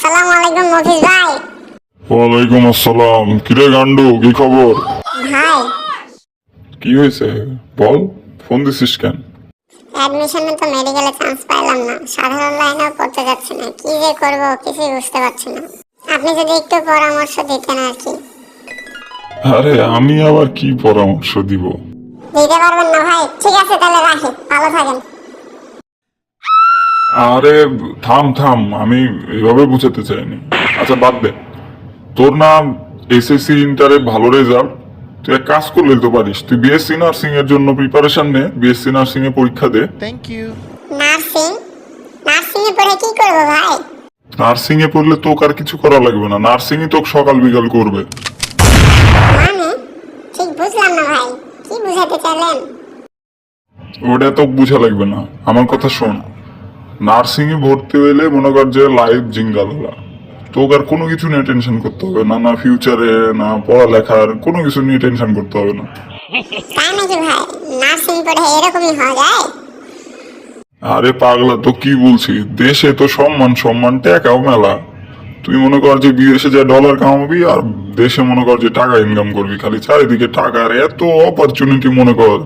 আসসালামু আলাইকুম মফিজ ভাই। ওয়ালাইকুম আসসালাম। কিরে গান্ডু, কি খবর? ভাই কি হয়েছে বল, ফোন দিছিস কেন? অ্যাডমিশনে তো মেডিকেলে চান্স পাইলাম না, সাধারণ লাইনেও পড়তে যাচ্ছি না, কি যে করব কিছুই বুঝতে পারছি না। আপনি যদি একটু পরামর্শ দিতেন আর কি। আরে আমি আবার কি পরামর্শ দিব? দিতে পারবেন না ভাই? ঠিক আছে তাহলে রাখি, ভালো থাকেন। আরে থাম থাম, আমি এভাবে বুঝাতে চাইনি। আচ্ছা বাদ দে, তোর না এসএসসি ইন্টারে ভালো রেজাল্ট, তুই এক কাজ করলে তো পারিস, তুই বিএসসি নার্সিং এর জন্য প্রিপারেশন নে, বিএসসি নার্সিং এ পরীক্ষা দে। Thank you. নার্সিং? নার্সিং এ পড়ে কি করব ভাই? নার্সিং এ পড়লে তোকে আর কিছু করা লাগবে না, নার্সিং ই তোকে সকাল বিকাল করবে। মানে ঠিক বুঝলাম না ভাই, কি বুঝাতে চাইলেন? ওটা তো বুঝা লাগবে না, আমার কথা শোন। নার্সিং এ ভর্তি হইলে মনে কর যে লাইফ জিঙ্গাল হলা, তোকে আর কোনো কিছু নিয়ে টেনশন করতে হবে না, না ফিউচারে না পড়ালেখার কোনো কিছু নিয়ে টেনশন করতে হবে না। তাই নাকি ভাই? নার্সিং পড়ে এরকমই হওয়া যায়? আরে পাগলা, তো কি বলছি, দেশে তো সম্মান সম্মান টাকাও মেলা। তুই মনে কর যে বিদেশে যা ডলার কামাবি আর দেশে মনে কর যে টাকা ইনকাম করবি, খালি চারিদিকে টাকার এত অপরচুনিটি মনে কর।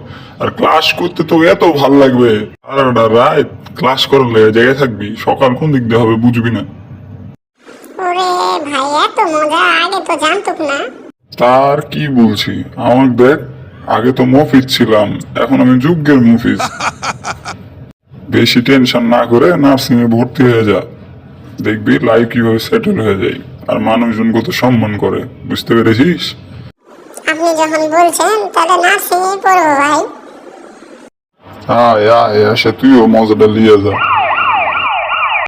আর ক্লাস করতে তো এত ভাল লাগবে, আর রাত ক্লাস করলে জায়গায় থাকবি, সকাল কোন দিক দিয়ে হবে বুঝবি না। ওরে ভাই, এত মজা আগে তো জানতুক না। তার কি বলছি, আমার দেখ, আগে তো মফিজ ছিলাম, এখন আমি যুগের মফিজ। বেশি টেনশন না করে নার্সিং এ ভর্তি হয়ে যা, দেখবি লাইফ কিভাবে সেটেল হয়ে যায়, আর মানুষজন কত সম্মান করে, বুঝতে পেরেছিস? আপনি যখন বলছেন তাহলে নার্সিং এ পড়বো ভাই। আয় আয়, আসে তুইও মজাটা লিয়ে যা।